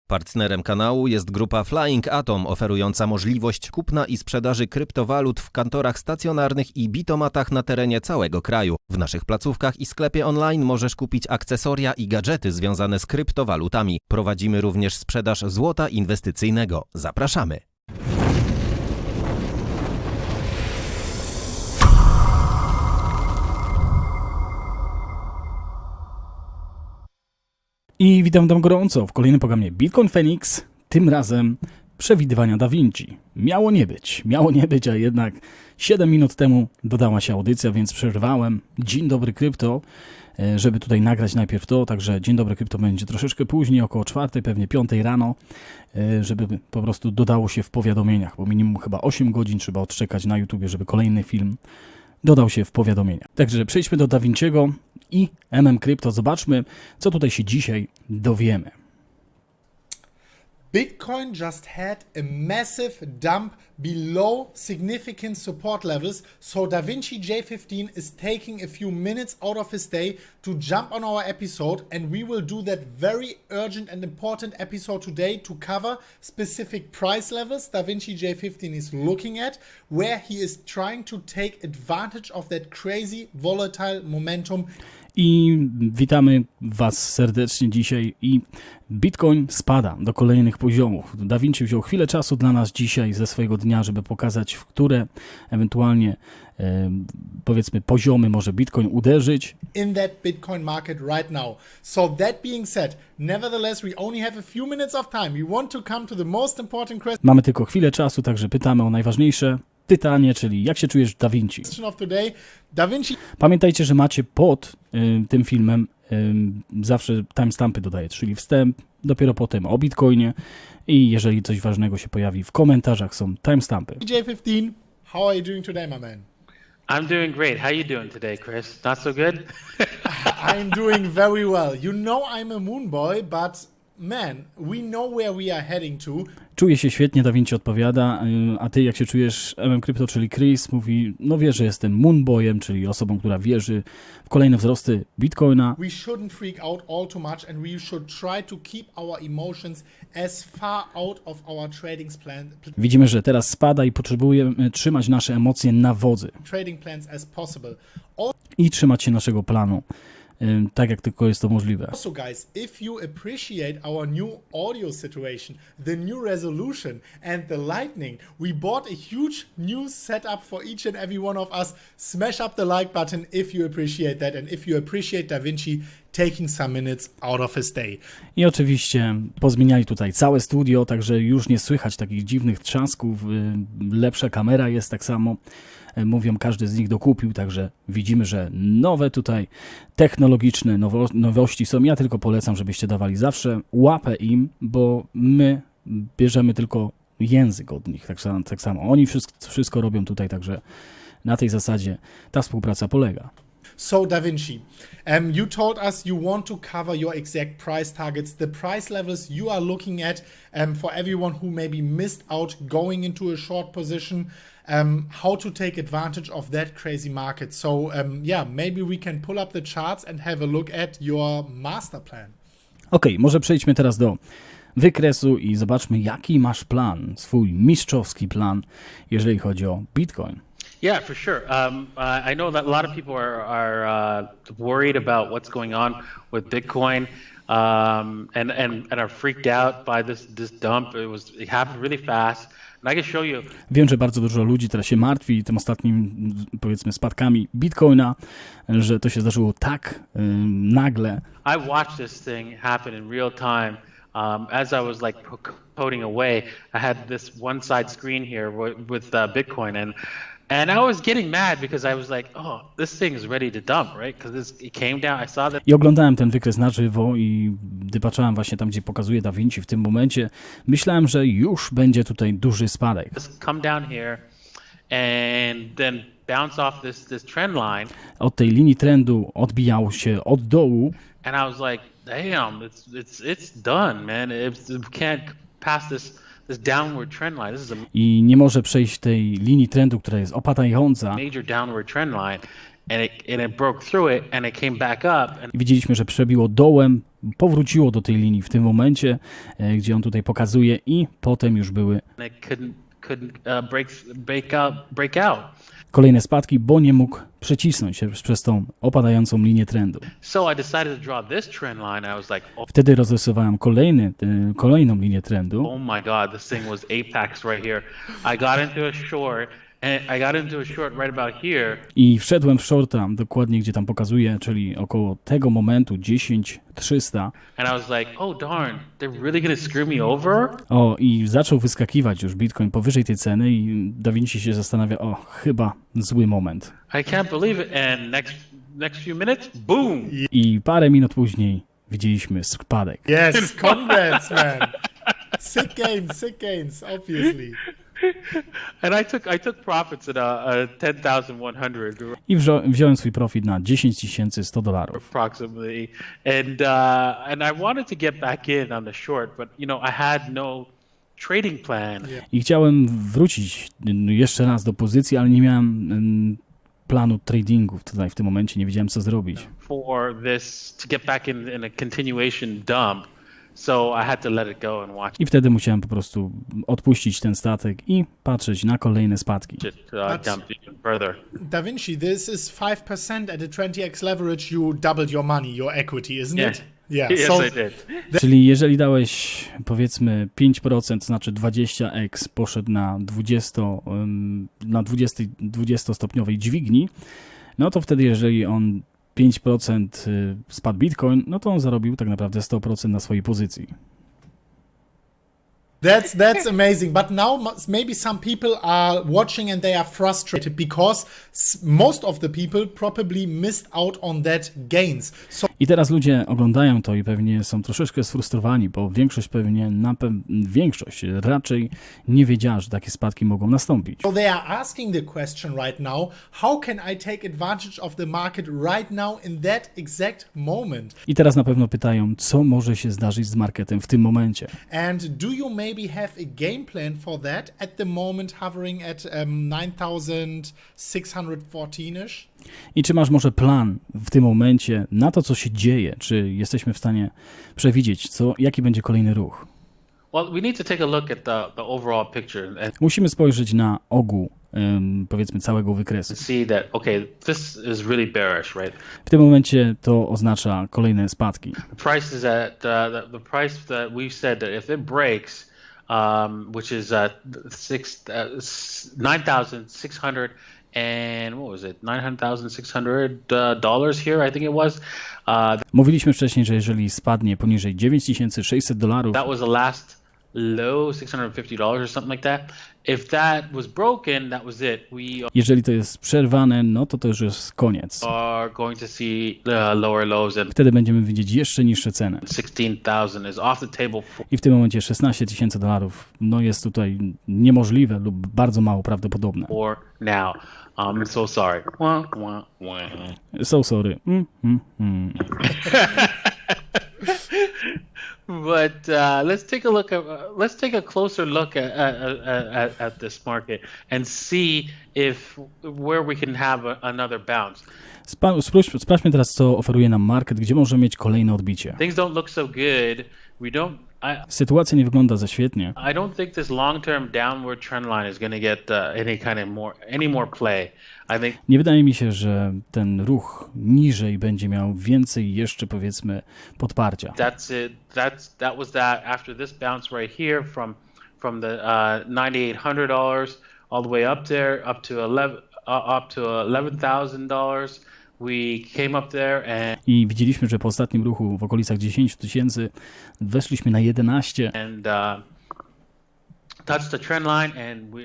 Partnerem kanału jest grupa Flying Atom, oferująca możliwość kupna i sprzedaży kryptowalut w kantorach stacjonarnych i bitomatach na terenie całego kraju. W naszych placówkach i sklepie online możesz kupić akcesoria i gadżety związane z kryptowalutami. Prowadzimy również sprzedaż złota inwestycyjnego. Zapraszamy! I witam tam gorąco w kolejnym programie Bitcoin Feniks, tym razem przewidywania Da Vinci. Miało nie być, a jednak 7 minut temu dodała się audycja, więc przerwałem Dzień Dobry Krypto, żeby tutaj nagrać najpierw to, także Dzień Dobry Krypto będzie troszeczkę później, około 4, pewnie 5 rano, żeby po prostu dodało się w powiadomieniach, bo minimum chyba 8 godzin trzeba odczekać na YouTubie, żeby kolejny film dodał się w powiadomieniach. Także przejdźmy do Da Vinciego i Krypto. Zobaczmy, co tutaj się dzisiaj dowiemy. Bitcoin just had a massive dump below significant support levels, so Da Vinci J15 is taking a few minutes out of his day to jump on our episode, and we will do that very urgent and important episode today to cover specific price levels Da Vinci J15 is looking at, where he is trying to take advantage of that crazy volatile momentum. I witamy Was serdecznie dzisiaj i Bitcoin spada do kolejnych poziomów. Da Vinci wziął chwilę czasu dla nas dzisiaj ze swojego dnia, żeby pokazać, w które ewentualnie powiedzmy poziomy może Bitcoin uderzyć. In that Bitcoin market right now. So that being said, nevertheless we only have a few minutes of time. We want to come to the most important question. Mamy tylko chwilę czasu, także pytamy o najważniejsze pytanie, czyli jak się czujesz Da Vinci? Da Vinci. Pamiętajcie, że macie pod tym filmem zawsze timestampy dodaję, czyli wstęp, dopiero potem o Bitcoinie i jeżeli coś ważnego się pojawi w komentarzach, są timestampy. J15, how are you doing today, my man? I'm doing great. How are you doing today, Chris? Not so good? I'm doing very well. You know I'm a moon boy, but man, we know where we are heading to. Czuję się świetnie, Da Vinci odpowiada, a ty jak się czujesz? Krypto, czyli Chris, mówi, no wie, że jestem moonboyem, czyli osobą, która wierzy w kolejne wzrosty Bitcoina. We shouldn't freak out all too much and we should try to keep our emotions as far out of our trading plan. Widzimy, że teraz spada i potrzebujemy trzymać nasze emocje na wodzy. Trading plans as possible. I trzymać się naszego planu. Tak jak tylko jest to możliwe. Also guys, if you appreciate our new audio situation, the new resolution and the lightning, we bought a huge new setup for each and every one of us. Smash up the like button if you appreciate that and if you appreciate Da Vinci taking some minutes out of his day. I oczywiście pozmieniali tutaj całe studio, także już nie słychać takich dziwnych trzasków, lepsza kamera jest tak samo. Mówią, każdy z nich dokupił, także widzimy, że nowe tutaj technologiczne nowości są. Ja tylko polecam, żebyście dawali zawsze łapę im, bo my bierzemy tylko język od nich, tak samo. Oni wszystko robią tutaj, także na tej zasadzie ta współpraca polega. So Da Vinci, you told us you want to cover your exact price targets, the price levels you are looking at for everyone who maybe missed out going into a short position, how to take advantage of that crazy market. So yeah, maybe we can pull up the charts and have a look at your master plan. Okej, może przejdźmy teraz do wykresu i zobaczmy, jaki masz plan, swój mistrzowski plan, jeżeli chodzi o Bitcoin. Yeah, for sure. I know that a lot of people are worried about what's going on with Bitcoin, and are freaked out by this dump. It happened really fast. And I can show you. Wiem, że bardzo dużo ludzi teraz się martwi tym ostatnim, powiedzmy, spadkami Bitcoina, że to się zdarzyło tak nagle. I watched this thing happen in real time. As I was like coding away, I had this one side screen here with Bitcoin, and I was getting mad because I was like, oh, this thing is ready to dump, right? Because it came down, I saw that. I oglądałem ten wykres na żywo i gdy patrzyłem właśnie tam, gdzie pokazuje Da Vinci w tym momencie, myślałem, że już będzie tutaj duży spadek. Come down here and then bounce off this trend line. Od tej linii trendu odbijał się od dołu. And I was like, damn, it's done, man. It can't pass this downward trend line. I nie może przejść tej linii trendu, która jest opadająca. Major downward trend line. and it broke through it and it came back up. And I widzieliśmy, że przebiło dołem, powróciło do tej linii w tym momencie, gdzie on tutaj pokazuje i potem już były it couldn't break out. kolejne spadki, bo nie mógł przecisnąć się przez tą opadającą linię trendu. So I decided to draw this trend line. I was like, Wtedy rozrysowałem kolejną linię trendu. oh my God, this thing was apex right here. I got into a short. And I got into a short right about here. I wszedłem w shorta, dokładnie gdzie tam pokazuje, czyli około tego momentu 10.300. And I was like, oh darn, they're really gonna screw me over? O, i zaczął wyskakiwać już Bitcoin powyżej tej ceny i Da Vinci się zastanawia, o, chyba zły moment. I can't believe it. And next few minutes, boom. I parę minut później widzieliśmy spadek. Yes, congrats, man. Sick gains, obviously. And I took profits at 10,100 I wziąłem swój profit na $10,100. approximately. And I wanted to get back in on the short, but you know, I had no trading plan. I chciałem wrócić jeszcze raz do pozycji, ale nie miałem planu tradingów tutaj w tym momencie, nie wiedziałem co zrobić. For this to get back in a continuation dump. So I had to let it go and watch I wtedy musiałem po prostu odpuścić ten statek i patrzeć na kolejne spadki. it dump even further. Da Vinci, this is 5% at a 20x leverage. You doubled your money, your equity, isn't Yeah. it? Yeah. Yes, So I did. Czyli jeżeli dałeś powiedzmy 5%, znaczy 20x poszedł na 20 stopniowej dźwigni, no to wtedy jeżeli on 5% spadł Bitcoin, no to on zarobił tak naprawdę 100% na swojej pozycji. that's amazing. But now maybe some people are watching and they are frustrated because most of the people probably missed out on that gains. So I teraz ludzie oglądają to i pewnie są troszeczkę sfrustrowani, bo większość raczej nie wiedziała, że takie spadki mogą nastąpić. they are asking the question right now, how can I take advantage of the market right now in that exact moment? I teraz na pewno pytają, co może się zdarzyć z marketem w tym momencie. And do you maybe have a game plan for that at the moment hovering at 9,614-ish? I czy masz może plan w tym momencie na to, co się dzieje? Czy jesteśmy w stanie przewidzieć, jaki będzie kolejny ruch? Well, we need to take a look at the overall picture and Musimy spojrzeć na ogół, powiedzmy, całego wykresu. see that, okay, this is really bearish, right? W tym momencie to oznacza kolejne spadki. The price is at the price that we've said that if it breaks, which is 9,600 and what was it? $900,600 here, I think it was. Mówiliśmy wcześniej, że jeżeli spadnie poniżej $9,600, That was the last low, $650 or something like that. If that was broken, that was it. We jeżeli to jest przerwane, no to już jest koniec. are going to see lower lows, and Wtedy będziemy widzieć jeszcze niższe ceny. 16,000 is off the table I w tym momencie $16,000 no jest tutaj niemożliwe lub bardzo mało prawdopodobne. for now. I'm so sorry. Wah, wah, wah. So sorry. But let's take a closer look at this market and see where we can have another bounce. Sprawdźmy teraz, co oferuje nam market, gdzie możemy mieć kolejne odbicie. Things don't look so good. Sytuacja nie wygląda za świetnie. I don't think this long-term downward trend line is going to get any more play. I think Nie wydaje mi się, że ten ruch niżej będzie miał więcej jeszcze, powiedzmy, podparcia. that's it. That was that. After this bounce right here from the $9,800 all the way up there up to $11,000. We came up there and I widzieliśmy, że po ostatnim ruchu w okolicach 10 000 weszliśmy na 11 touched the trend line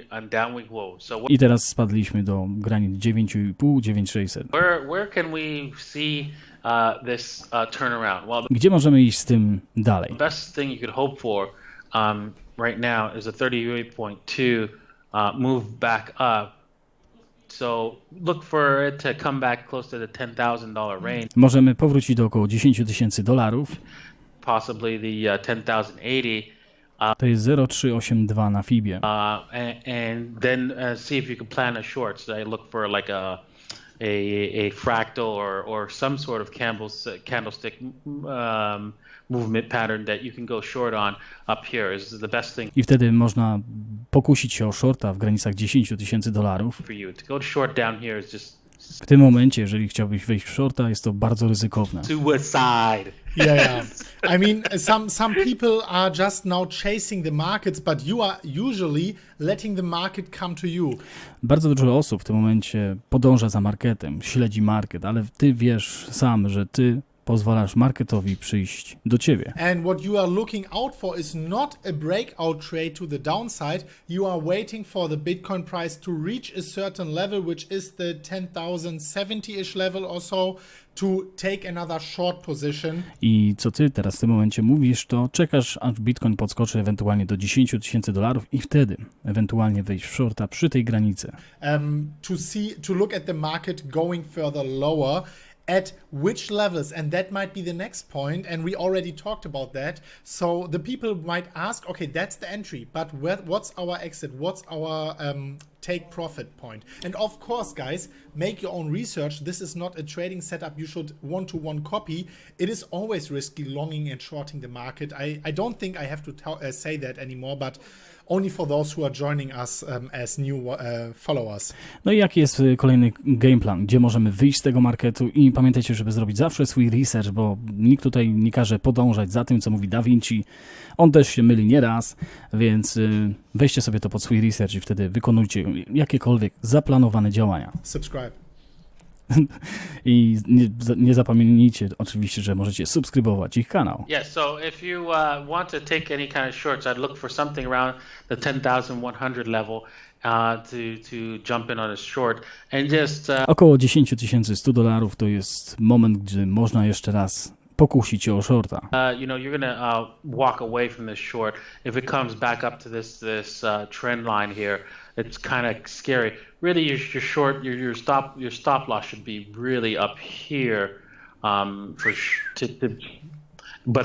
and down we go. So i teraz spadliśmy do granic 9,5, 9,600. where can we see this turnaround? Well, Gdzie możemy iść z tym dalej? the best thing you could hope for right now is a 38.2 move back up. So look for it to come back close to the $10,000 range, Możemy powrócić do około $10,000. possibly the 10,080, To jest 0,382 na FIBie. and then see if you can plan a short. So I look for like a fractal or some sort of candlestick movement pattern that you can go short on up here is the best thing I wtedy można pokusić się o shorta w granicach $10,000. for you. To go short down here is just W tym momencie, jeżeli chciałbyś wejść w shorta, jest to bardzo ryzykowne. suicide. Yeah. I mean, some people are just now chasing the markets, but you are usually letting the market come to you. Bardzo dużo osób w tym momencie podąża za marketem, śledzi market, ale ty wiesz sam, że ty pozwalasz marketowi przyjść do ciebie. And what you are looking out for is not a breakout trade to the downside. You are waiting for the Bitcoin price to reach a certain level, which is the 10,070-ish level or so, to take another short position. I co ty teraz w tym momencie mówisz, to czekasz, aż Bitcoin podskoczy ewentualnie do $10,000 i wtedy ewentualnie wejść w shorta przy tej granicy. To look at the market going further lower. At which levels, and that might be the next point, and we already talked about that. So the people might ask, okay, that's the entry, but what's our exit? What's our take profit point? And of course, guys, make your own research. This is not a trading setup you should one-to-one copy. It is always risky longing and shorting the market. I don't think I have to say that anymore, but only for those who are joining us as new followers. No i jaki jest kolejny game plan? Gdzie możemy wyjść z tego marketu? I pamiętajcie, żeby zrobić zawsze swój research, bo nikt tutaj nie każe podążać za tym, co mówi Da Vinci. On też się myli nieraz, więc weźcie sobie to pod swój research i wtedy wykonujcie jakiekolwiek zaplanowane działania. Subscribe. I nie zapomnijcie oczywiście, że możecie subskrybować ich kanał. Yeah, so if you want to take any kind of shorts, I'd look for something around the 10,100 level to jump in on a short and just Około $10,100 to jest moment, gdy można jeszcze raz pokusić się o shorta. you're gonna walk away from this short if it comes back up to this trend line here. It's kind of scary. Really, your short, your stop loss should be really up here, but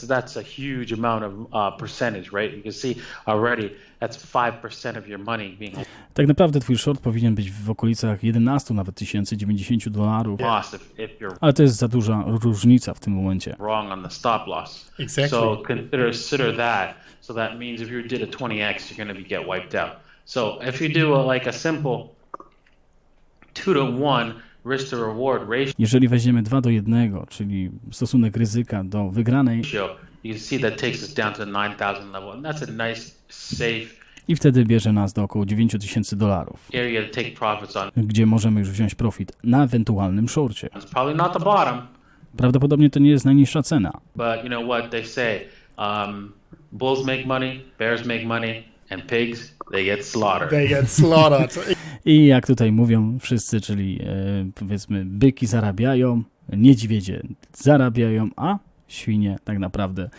that's a huge amount of percentage, right? You can see already that's 5% of your money being Tak naprawdę twój short powinien być w okolicach 11 nawet $1090, lost if you're ale to jest za duża różnica w tym momencie. wrong on the stop loss. Exactly. So consider that. So that means if you did a 20x, you're going to get wiped out. So if you do a simple 2-to-1 risk to reward ratio, Jeżeli weźmiemy 2:1, czyli stosunek ryzyka do wygranej, you can see that takes us down to the 9,000 level, and that's a nice, safe i wtedy bierze nas do około $9,000, area to take profits on. gdzie możemy już wziąć profit na ewentualnym shorcie. It's probably not the bottom, Prawdopodobnie to nie jest najniższa cena. but you know what they say: bulls make money, bears make money, and pigs they get slaughtered. They get slaughtered. I jak tutaj mówią wszyscy, czyli powiedzmy byki zarabiają, niedźwiedzie zarabiają, a świnie tak naprawdę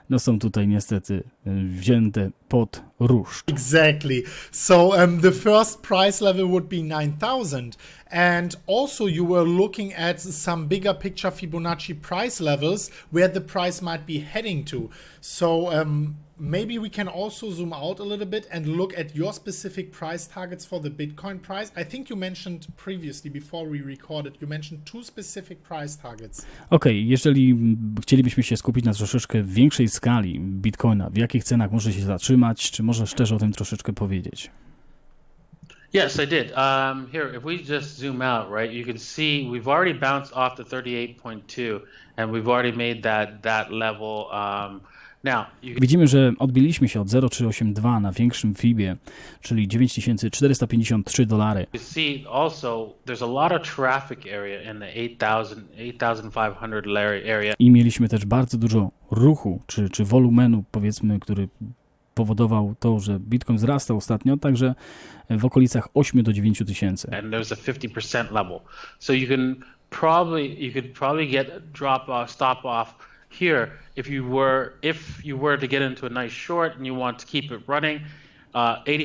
no są tutaj niestety wzięte pod ruszt. Exactly. So the first price level would be 9,000. And also you were looking at some bigger picture Fibonacci price levels where the price might be heading to. So maybe we can also zoom out a little bit and look at your specific price targets for the Bitcoin price. I think you mentioned previously, before we recorded, you mentioned 2 specific price targets. Okej, jeżeli chcielibyśmy się skupić na troszeczkę większej skali Bitcoina, w jakich cenach może się zatrzymać, czy może szczerze o tym troszeczkę powiedzieć? Yes, I did. Here, if we just zoom out, right, you can see we've already bounced off the 38.2, and we've already made that level. Now, Widzimy, że odbiliśmy się od 0,382 na większym FIBie, czyli $9,453. you see also there's a lot of traffic area in the 8,500 area. I mieliśmy też bardzo dużo ruchu, czy wolumenu, powiedzmy, który powodował to, że Bitcoin wzrastał ostatnio, także w okolicach 8 do 9 tysięcy. And there's a 50% level. So you could probably get stop off here if you were to get into a nice short and you want to keep it running.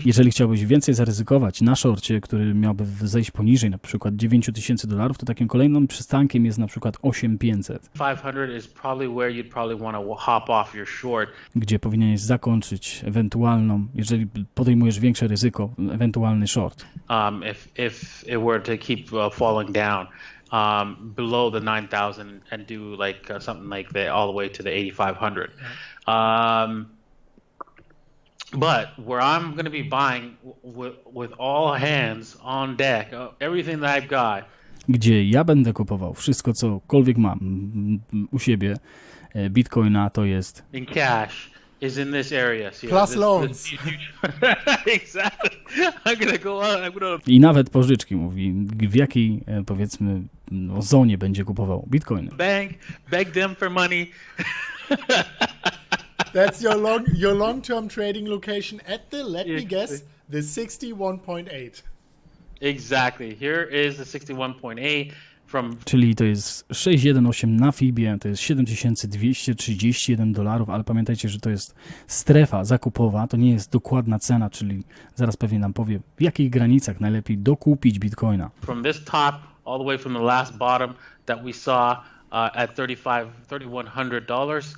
Jeżeli chciałbyś więcej zaryzykować na shorcie, który miałby zejść poniżej na przykład $9,000, to takim kolejnym przystankiem jest na przykład 8500, 500 is probably where you'd probably want to hop off your short. gdzie powinieneś zakończyć ewentualną, jeżeli podejmujesz większe ryzyko, ewentualny short. If it were to keep falling down below the 9,000 and do like something like that all the way to the 8,500. But where I'm going to be buying with all hands on deck, everything that I've got. Gdzie ja będę kupował wszystko, cokolwiek mam u siebie, Bitcoina, to jest in cash is in this area. See, Plus loans. Exactly. I'm going to go out. I nawet pożyczki, mówi, w jakiej, powiedzmy, zonie będzie kupował Bitcoiny. Bank, beg them for money. That's your long-term trading location at the, let me guess, the 61.8. Exactly. Here is the 61.8 from. Czyli to jest 618 na FIBie, to jest $7,231, ale pamiętajcie, że to jest strefa zakupowa, to nie jest dokładna cena, czyli zaraz pewnie nam powie, w jakich granicach najlepiej dokupić Bitcoina. From this top all the way from the last bottom that we saw at $3,100.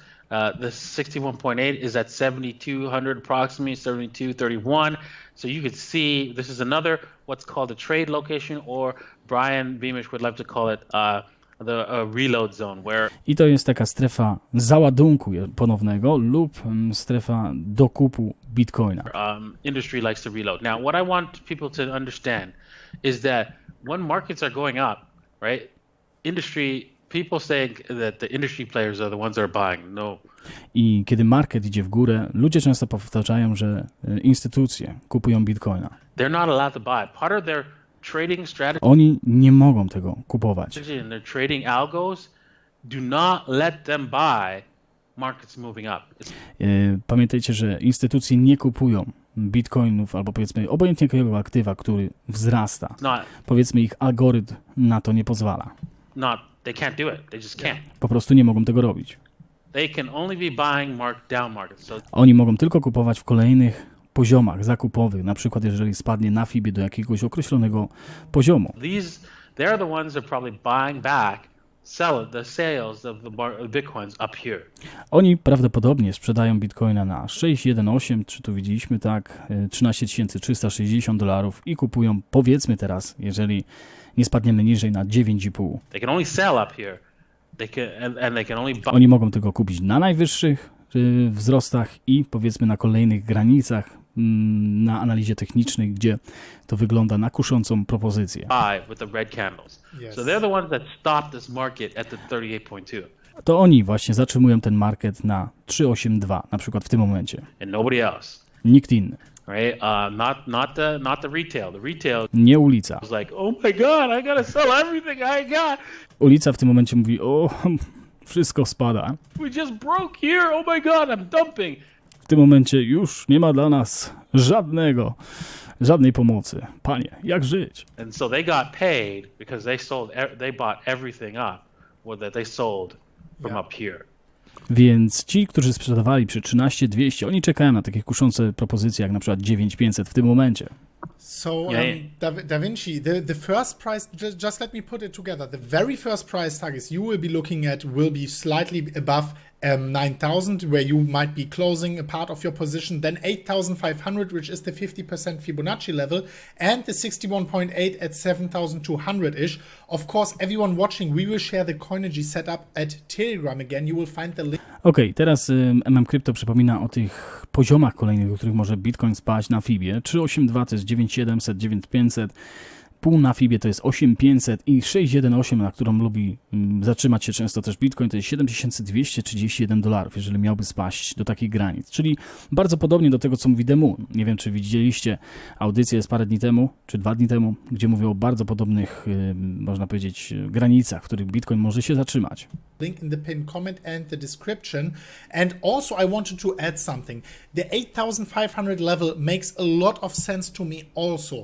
The 61.8 is at 7,200 approximately, 72.31. So you could see this is another what's called a trade location, or Brian Beamish would like to call it the reload zone, where. I to jest taka strefa załadunku ponownego lub strefa dokupu Bitcoina. Industry likes to reload. Now, what I want people to understand is that when markets are going up, right? People say that the industry players are the ones that are buying. No. I kiedy market idzie w górę, ludzie często powtarzają, że instytucje kupują Bitcoina. They're not allowed to buy. Part of their trading strategy. Oni nie mogą tego kupować. And their trading algos do not let them buy markets moving up. Pamiętajcie, że instytucje nie kupują bitcoinów albo powiedzmy obojętnie jakiego aktywa, który wzrasta. Powiedzmy ich algorytm na to nie pozwala. They can't do it. They just can't. Po prostu nie mogą tego robić. They can only be buying down markets. So oni mogą tylko kupować w kolejnych poziomach zakupowych, na przykład jeżeli spadnie na FIBie do jakiegoś określonego poziomu. They're the ones that are probably buying back the sales of the bitcoins up here. Oni prawdopodobnie sprzedają Bitcoina na 618, czy tu widzieliśmy tak, $13,360 i kupują, powiedzmy teraz, jeżeli nie spadniemy niżej, na 9,5. They can only sell up here. Oni mogą tylko kupić na najwyższych wzrostach i powiedzmy na kolejnych granicach, na analizie technicznej, gdzie to wygląda na kuszącą propozycję. With the red candles. So they're the ones that stopped this market at the 38.2. To oni właśnie zatrzymują ten market na 3,82, na przykład w tym momencie. And nobody else. Nikt inny. Right? Not the retail. The retail nie ulica. was like, oh my god, I gotta sell everything I got. Ulica w tym momencie mówi, o, wszystko spada. We just broke here, oh my god, I'm dumping. W tym momencie już nie ma dla nas żadnej pomocy. Panie, jak żyć? And so they got paid because they bought everything up that they sold from up here. Więc ci, którzy sprzedawali przy 13,200, oni czekają na takie kuszące propozycje, jak na przykład 9,500 w tym momencie. So, Da Vinci, the first price, just let me put it together. The very first price targets you will be looking at will be slightly above 9,000, where you might be closing a part of your position, then 8,500, which is the 50% Fibonacci level, and the 61.8 at 7,200-ish. Of course, everyone watching, we will share the Coinergy setup at Telegram again. You will find the link. Okej, teraz Crypto przypomina o tych poziomach kolejnych, do których może Bitcoin spaść na FIBie. 382 to jest 9700, 9500. Pół na FIBie to jest 8500 i 618, na którą lubi zatrzymać się często też Bitcoin, to jest $7,231, jeżeli miałby spaść do takich granic. Czyli bardzo podobnie do tego, co mówi The Moon. Nie wiem, czy widzieliście audycję z parę dni temu, czy 2 dni temu, gdzie mówił o bardzo podobnych, można powiedzieć, granicach, w których Bitcoin może się zatrzymać. link in the pinned comment and the description. And also I wanted to add something. The 8500 level makes a lot of sense to me also.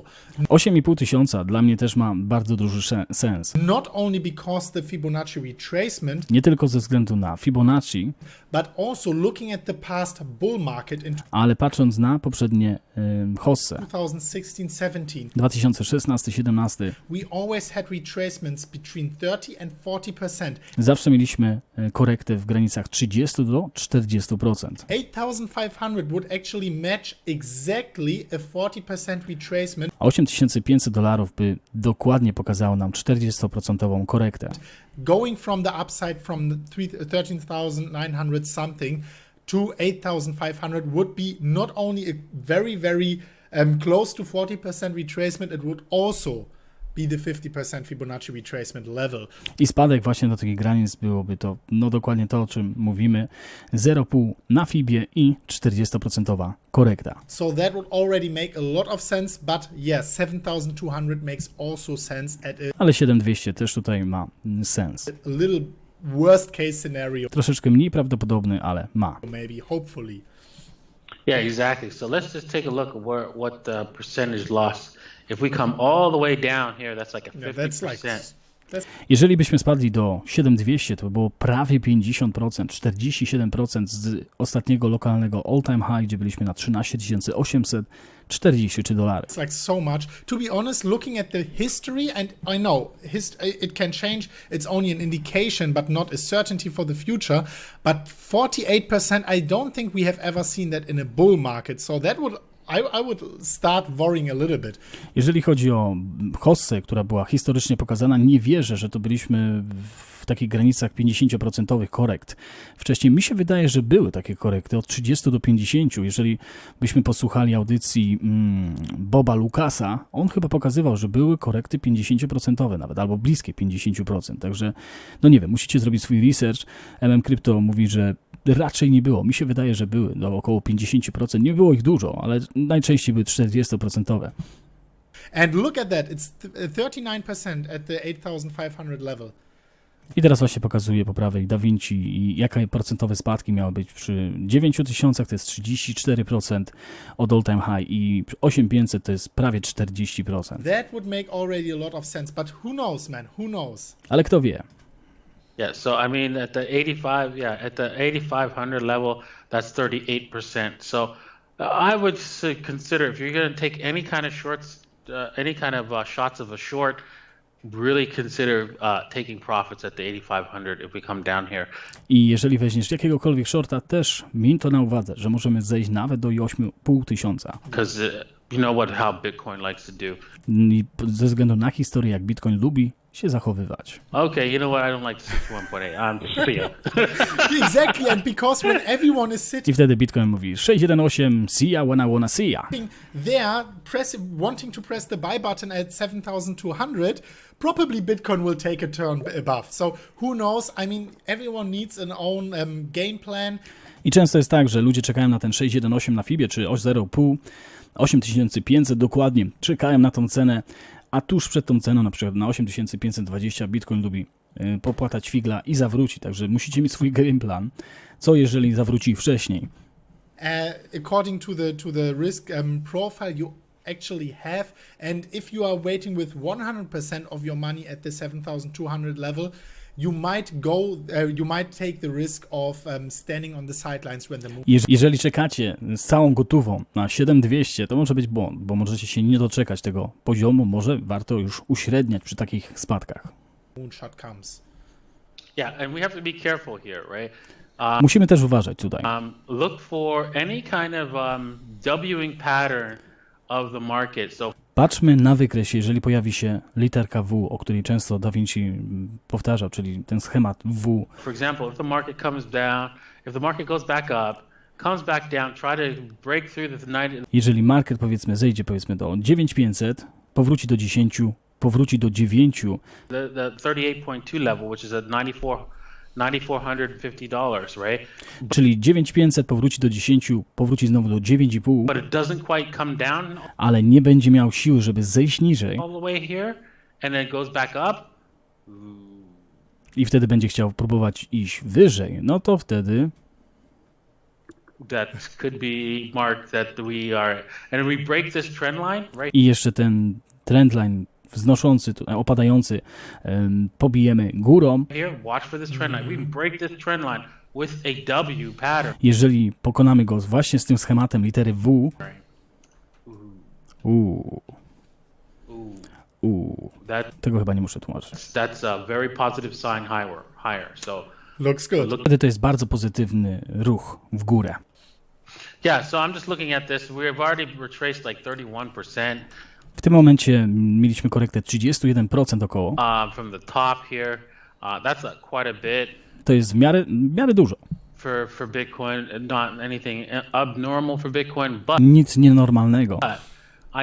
8,5 tysiąca dla mnie też ma bardzo duży sens. Not only because the Fibonacci retracement, Nie tylko ze względu na Fibonacci, but also looking at the past bull market in ale patrząc na poprzednie hosse 2016-17, 2016-17, we always had retracements between 30 and 40%. zawsze mieliśmy korektę w granicach 30 do 40%. 8500 would actually match exactly a 40% retracement. A $8,500 by dokładnie pokazało nam 40% korektę. Going from the upside from 13,900 something to 8,500 would be not only a very, very close to 40% retracement, it would also be the 50% Fibonacci retracement level. I spadek właśnie do takich granic byłoby to, no dokładnie to, o czym mówimy, 0,5 na Fibie i 40% korekta. So that would already make a lot of sense, but yes, 7,200 makes also sense at Ale 7200 też tutaj ma sens. a little worst case scenario, Troszeczkę mniej prawdopodobny, ale ma. maybe, hopefully. Yeah, exactly. So let's just take a look at what the percentage loss. If we come all the way down here, that's like a 50%. Yeah, that's Jeżeli byśmy spadli do 7200, to by było prawie 50%, 47% z ostatniego lokalnego all-time high, gdzie byliśmy na $13,843. It's like so much. To be honest, looking at the history, and I know it can change, it's only an indication, but not a certainty for the future. But 48%, I don't think we have ever seen that in a bull market. So that would, I would start worrying a little bit. Jeżeli chodzi o hossę, która była historycznie pokazana, nie wierzę, że to byliśmy w takich granicach 50% korekt. Wcześniej mi się wydaje, że były takie korekty od 30 do 50. Jeżeli byśmy posłuchali audycji Boba Lucasa, on chyba pokazywał, że były korekty 50% nawet, albo bliskie 50%. Także, no nie wiem, musicie zrobić swój research. Crypto mówi, że raczej nie było. Mi się wydaje, że były do około 50%. Nie było ich dużo, ale najczęściej były 40%. And look at that, it's 39% at the 8,500 level. I teraz właśnie pokazuję po prawej DaVinci i jakie procentowe spadki miały być przy 9000, to jest 34% od all time high i 8500 to jest prawie 40%. That would make already a lot of sense, but who knows, man, who knows? Ale kto wie? Yeah, so I mean, at the 8,500 level, that's 38%. So I would consider, if you're going to take any kind of shorts, any kind of shots of a short, really consider taking profits at the 8,500 if we come down here. I jeżeli weźmiesz jakiegokolwiek shorta, też miej to na uwadze, że możemy zejść nawet do 8,500. Because you know how Bitcoin likes to do. I ze względu na historię, jak Bitcoin lubi się zachowywać. Okay, you know what? I don't like 61.8. See ya. Exactly, and because when everyone is sitting I wtedy Bitcoin mówi 618, see ya when I wanna see ya. there, wanting to press the buy button at 7,200, probably Bitcoin will take a turn above. So who knows? I mean, everyone needs an own game plan. I często jest tak, że ludzie czekają na ten 618 na Fibie, czy 0,5, 8500 dokładnie, czekają na tą cenę, a tuż przed tą ceną, na przykład na 8520, Bitcoin lubi popłatać figla i zawróci, także musicie mieć swój game plan. Co jeżeli zawróci wcześniej? According to the risk profile you actually have, and if you are waiting with 100% of your money at the 7,200 level, you might take the risk of standing on the sidelines when the move. Jeżeli czekacie z całą gotową na 7200, to może być błąd, bo możecie się nie doczekać tego poziomu, może warto już uśredniać przy takich spadkach. Moonshot comes. Yeah, and we have to be careful here, right? Musimy też uważać tutaj. Look for any kind of Wing pattern of the market. So Patrzmy na wykresie, jeżeli pojawi się literka W, o której często DaVinci powtarzał, czyli ten schemat W. For example, if the market comes down, if the market goes back up, comes back down, try to break through the 90. Jeżeli market powiedzmy zejdzie do 9500, powróci do 10, powróci do 9. The 38.2 level, which is at $9,450, right? Czyli 9500 powróci do 10, powróci znowu do 9,5, But it doesn't quite come down ale nie będzie miał siły, żeby zejść niżej. all the way here, and then it goes back up. i wtedy będzie chciał próbować iść wyżej, no to wtedy that could be marked that we are, and we break this trend line, right? i jeszcze ten trendline wznoszący, opadający pobijemy górą. Here, watch for this trend line. We break this trend line with a W pattern. Jeżeli pokonamy go właśnie z tym schematem litery W, tego chyba nie muszę tłumaczyć. That's a very positive sign higher. So Looks good. Wtedy to jest bardzo pozytywny ruch w górę. yeah, so I'm just looking at this. We've already retraced like 31%. W tym momencie mieliśmy korektę 31% około. From the top here. That's quite a bit To jest w miarę dużo. for Bitcoin. Not anything abnormal for Bitcoin, but Nic nienormalnego.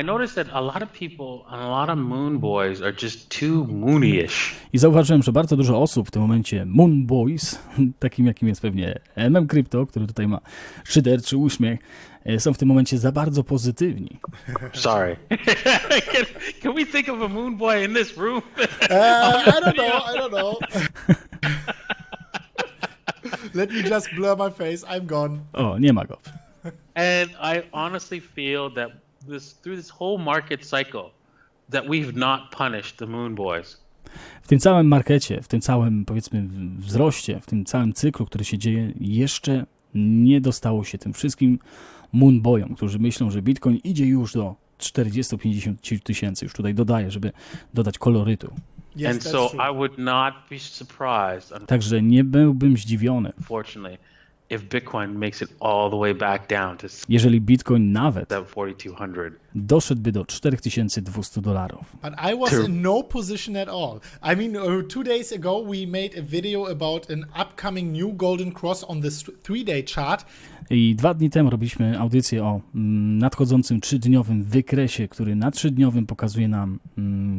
I noticed that a lot of people and a lot of moon boys are just too moonyish. I zauważyłem, że bardzo dużo osób w tym momencie Moon Boys, takim jakim jest pewnie KRYPTO, który tutaj ma szyderczy uśmiech, są w tym momencie za bardzo pozytywni. Sorry. Can we think of a moon boy in this room? I don't know. Let me just blur my face. I'm gone. O, nie ma go. And I honestly feel that through this whole market cycle, that we've not punished the moon boys. W tym całym markecie, w tym całym, powiedzmy, wzroście, w tym całym cyklu, który się dzieje, jeszcze nie dostało się tym wszystkim moonboyom, którzy myślą, że Bitcoin idzie już do 40-50 tysięcy. Już tutaj dodaję, żeby dodać kolorytu. Yes, And that's so true. I would not be surprised, Także nie byłbym zdziwiony, unfortunately, if Bitcoin makes it all the way back down to jeżeli Bitcoin nawet 4,200. doszedłby do $4200. But I was in no position at all. I mean, 2 days ago, we made a video about an upcoming new golden cross on the 3-day chart. I 2 dni temu robiliśmy audycję o nadchodzącym 3-dniowym wykresie, który na 3-dniowym pokazuje nam,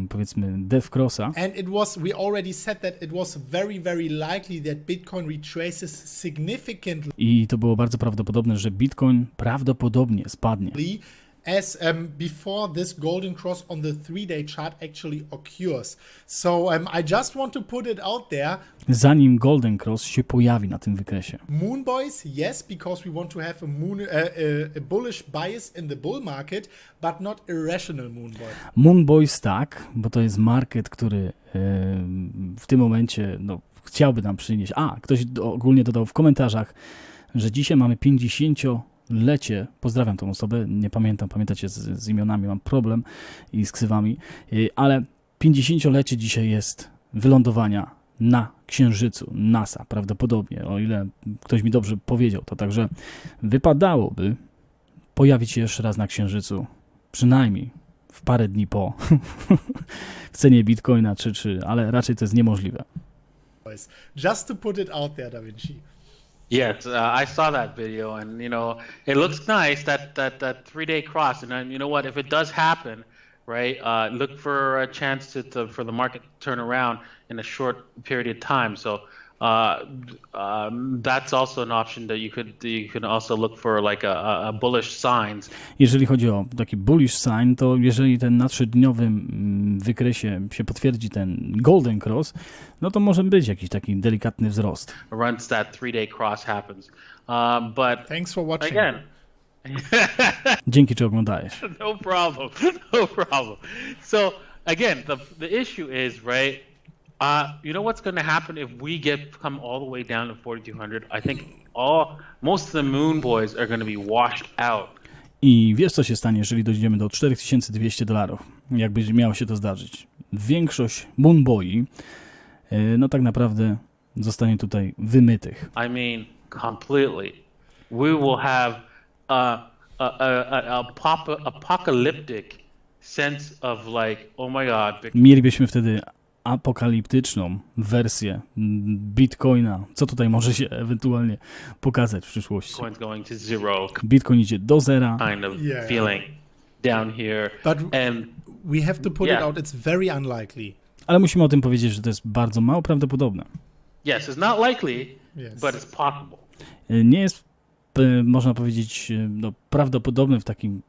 powiedzmy, Death Crossa. And we already said that it was very, very likely that Bitcoin retraces significantly I to było bardzo prawdopodobne, że Bitcoin prawdopodobnie spadnie. as before this golden cross on the 3-day chart actually occurs. So I just want to put it out there. Zanim Golden Cross się pojawi na tym wykresie. Moon boys, yes, because we want to have a bullish bias in the bull market, but not irrational moon boy. Moon Boys tak, bo to jest market, który w tym momencie chciałby nam przynieść. Ktoś ogólnie dodał w komentarzach, że dzisiaj mamy 50-lecie. Pozdrawiam tą osobę, nie pamiętam, pamiętacie z imionami, mam problem i z ksywami, ale 50-lecie dzisiaj jest wylądowania na Księżycu, NASA prawdopodobnie, o ile ktoś mi dobrze powiedział to. Także wypadałoby pojawić się jeszcze raz na Księżycu, przynajmniej w parę dni po w cenie Bitcoina, ale raczej to jest niemożliwe. Just to put it out there, Da Vinci. Yes, I saw that video, and it looks nice that 3-day cross. And you know what? If it does happen, right? Look for a chance for the market to turn around in a short period of time. So that's also an option that you can also look for, like a bullish signs. Jeżeli chodzi o taki bullish sign, to jeżeli ten na 3-dniowym wykresie się potwierdzi ten Golden Cross, no to może być jakiś taki delikatny wzrost. Once that 3-day cross happens, but Thanks for watching. again. Dzięki, że oglądałeś. No problem. No problem. So again, the issue is, right? You know what's going to happen if we come all the way down to 4,200? I think most of the moon boys are going to be washed out. I wiesz, co się stanie, jeżeli dojdziemy do $4200, jakby miało się to zdarzyć. Większość moonboi, no tak naprawdę zostanie tutaj wymytych. I mean, completely. We will have a apocalyptic sense of like, oh my God. Mielibyśmy wtedy apokaliptyczną wersję Bitcoina. Co tutaj może się ewentualnie pokazać w przyszłości? Bitcoin's going to zero. Bitcoin idzie do zera. Kind of feeling down here. But And we have to put it out. It's very unlikely. Ale musimy o tym powiedzieć, że to jest bardzo mało prawdopodobne. yes, it's not likely, Yes. but it's possible. Nie jest, można powiedzieć, prawdopodobne w takim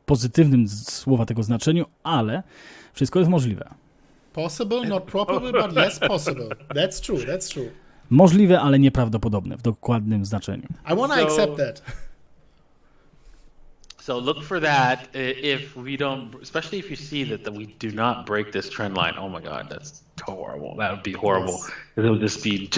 pozytywnym słowa tego znaczeniu, ale wszystko jest możliwe. Possible, not probable, but yes, possible. That's true, that's true. Możliwe, ale nieprawdopodobne w dokładnym znaczeniu. I want to accept that. So look for that if we don't, especially if you see that we do not break this trend line. Oh my God, that's horrible. That would be horrible. Yes. It would just be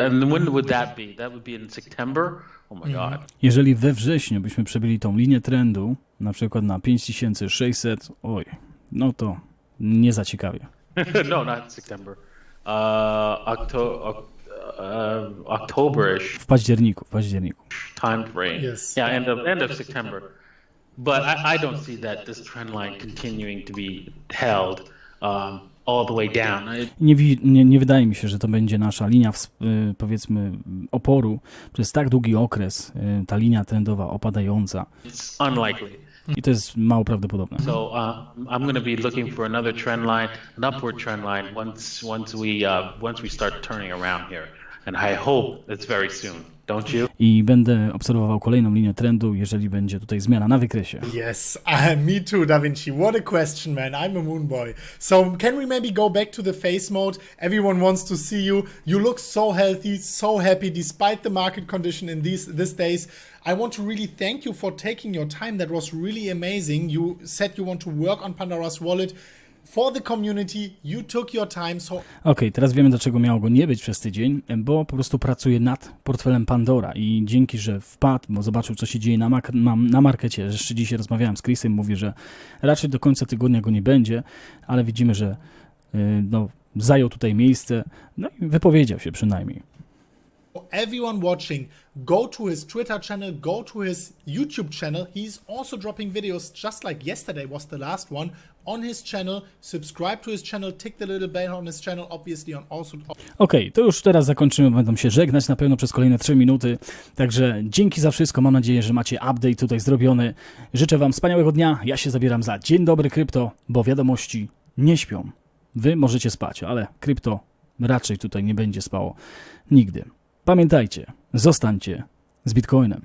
and when would that be? That would be in September? Oh my God. Jeżeli we wrześniu byśmy przebili tą linię trendu, na przykład na 5600, oj, no to nie za ciekawie. No, not September. October-ish W październiku. time frame. Yes. Yeah, end of September. But I don't see that this trend line continuing to be held all the way down. Nie wydaje mi się, że to będzie nasza linia, powiedzmy, oporu przez tak długi okres, ta linia trendowa opadająca. It's unlikely. I to jest mało prawdopodobne. So I'm going to be looking for another trend line, an upward trend line, once we start turning around here, and I hope it's very soon. Don't you? I będę obserwował kolejną linię trendu, jeżeli będzie tutaj zmiana na wykresie. Yes, me too, Da Vinci. What a question, man. I'm a moon boy. So can we maybe go back to the face mode? Everyone wants to see you. You look so healthy, so happy, despite the market condition in these days. I want to really thank you for taking your time. That was really amazing. You said you want to work on Pandora's Wallet for the community. You took your time. So Okej, teraz wiemy, dlaczego miało go nie być przez tydzień, bo po prostu pracuję nad portfelem Pandora i dzięki, że wpadł, bo zobaczył, co się dzieje na markecie. Jeszcze dzisiaj rozmawiałem z Chrisem, mówi, że raczej do końca tygodnia go nie będzie, ale widzimy, że zajął tutaj miejsce, no i wypowiedział się przynajmniej. everyone watching, go to his Twitter channel, go to his YouTube channel. He's also dropping videos just like yesterday was the last one on his channel. Subscribe to his channel, tick the little bell on his channel, obviously on also. Okej, to już teraz zakończymy, będą się żegnać na pewno przez kolejne 3 minuty. Także dzięki za wszystko, mam nadzieję, że macie update tutaj zrobiony. Życzę wam wspaniałego dnia, ja się zabieram za Dzień Dobry Krypto, bo wiadomości nie śpią. Wy możecie spać, ale krypto raczej tutaj nie będzie spało nigdy. Pamiętajcie, zostańcie z Bitcoinem.